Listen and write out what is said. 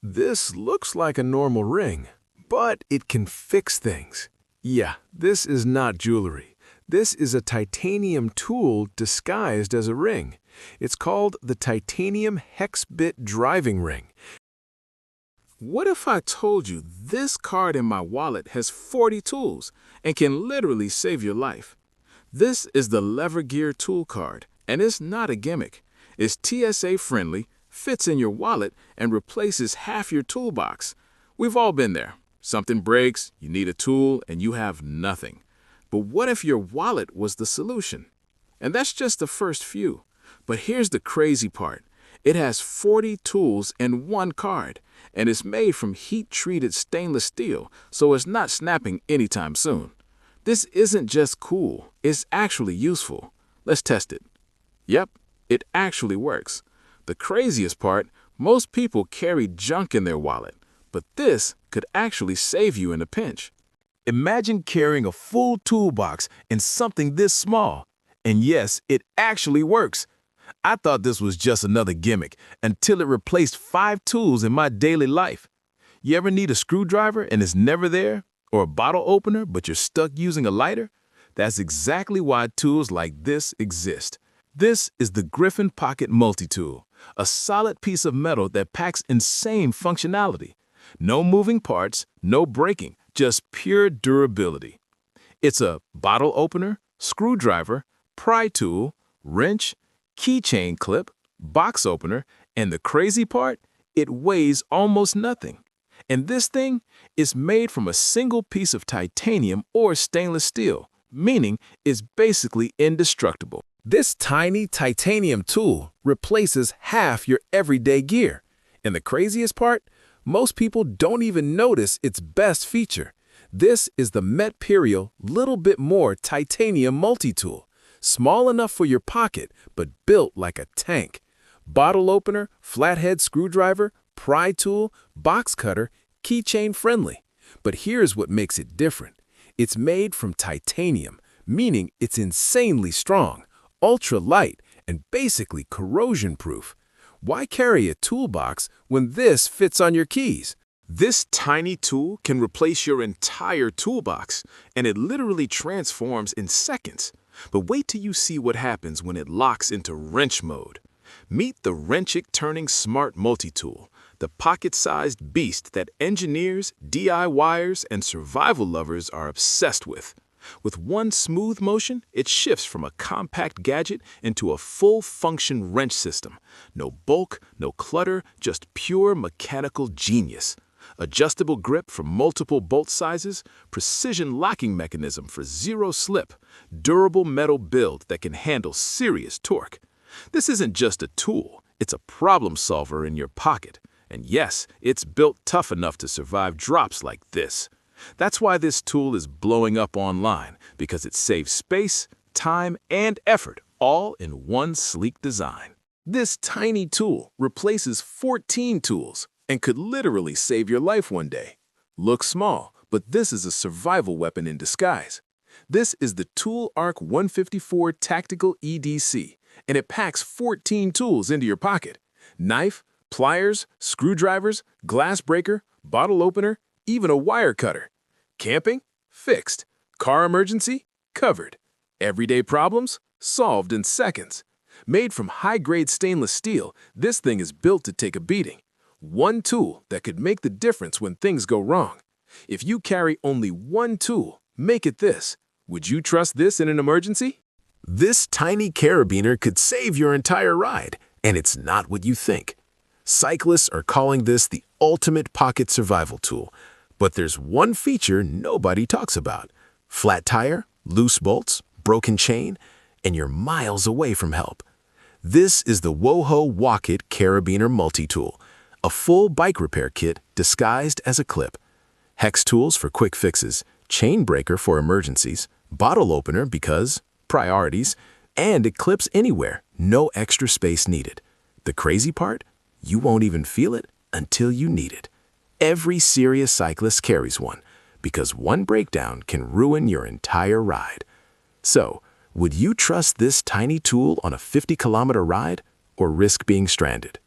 This looks like a normal ring, but it can fix things. Yeah, this is not jewelry. This is a titanium tool disguised as a ring. It's called the titanium Hex-Bit driving ring. What if I told you this card in my wallet has 40 tools and can literally save your life? This is the Lever Gear tool card, and it's not a gimmick. It's TSA friendly, fits in your wallet, and replaces half your toolbox. We've all been there. Something breaks, you need a tool, and you have nothing. But what if your wallet was the solution? And that's just the first few. But here's the crazy part. It has 40 tools in one card, and it's made from heat-treated stainless steel, so it's not snapping anytime soon. This isn't just cool, it's actually useful. Let's test it. Yep, it actually works. The craziest part, most people carry junk in their wallet, but this could actually save you in a pinch. Imagine carrying a full toolbox in something this small. And yes, it actually works. I thought this was just another gimmick until it replaced 5 tools in my daily life. You ever need a screwdriver and it's never there? Or a bottle opener but you're stuck using a lighter? That's exactly why tools like this exist. This is the Griffin Pocket Multitool, a solid piece of metal that packs insane functionality. No moving parts, no breaking, just pure durability. It's a bottle opener, screwdriver, pry tool, wrench, keychain clip, box opener, and the crazy part, it weighs almost nothing. And this thing is made from a single piece of titanium or stainless steel, meaning it's basically indestructible. This tiny titanium tool replaces half your everyday gear. And the craziest part? Most people don't even notice its best feature. This is the Metperial Little Bit More Titanium Multitool. Small enough for your pocket, but built like a tank. Bottle opener, flathead screwdriver, pry tool, box cutter, keychain friendly. But here's what makes it different. It's made from titanium, meaning it's insanely strong, ultra light, and basically corrosion proof. Why carry a toolbox when this fits on your keys? This tiny tool can replace your entire toolbox, and it literally transforms in seconds. But wait till you see what happens when it locks into wrench mode. Meet the WRENCHit turning smart multi-tool, the pocket-sized beast that engineers, DIYers, and survival lovers are obsessed with. With one smooth motion, it shifts from a compact gadget into a full-function wrench system. No bulk, no clutter, just pure mechanical genius. Adjustable grip for multiple bolt sizes, precision locking mechanism for zero slip, durable metal build that can handle serious torque. This isn't just a tool, it's a problem solver in your pocket. And yes, it's built tough enough to survive drops like this. That's why this tool is blowing up online, because it saves space, time, and effort, all in one sleek design. This tiny tool replaces 14 tools and could literally save your life one day. Looks small, but this is a survival weapon in disguise. This is the Tool Arc 154 Tactical EDC, and it packs 14 tools into your pocket. Knife, pliers, screwdrivers, glass breaker, bottle opener, even a wire cutter. Camping? Fixed. Car emergency? Covered. Everyday problems? Solved in seconds. Made from high-grade stainless steel, this thing is built to take a beating. One tool that could make the difference when things go wrong. If you carry only one tool, make it this. Would you trust this in an emergency? This tiny carabiner could save your entire ride, and it's not what you think. Cyclists are calling this the ultimate pocket survival tool. But there's one feature nobody talks about. Flat tire, loose bolts, broken chain, and you're miles away from help. This is the WRENCHit Walk-It Carabiner Multi-Tool, a full bike repair kit disguised as a clip. Hex tools for quick fixes, chain breaker for emergencies, bottle opener because priorities, and it clips anywhere, no extra space needed. The crazy part? You won't even feel it until you need it. Every serious cyclist carries one, because one breakdown can ruin your entire ride. So, would you trust this tiny tool on a 50-kilometer ride or risk being stranded?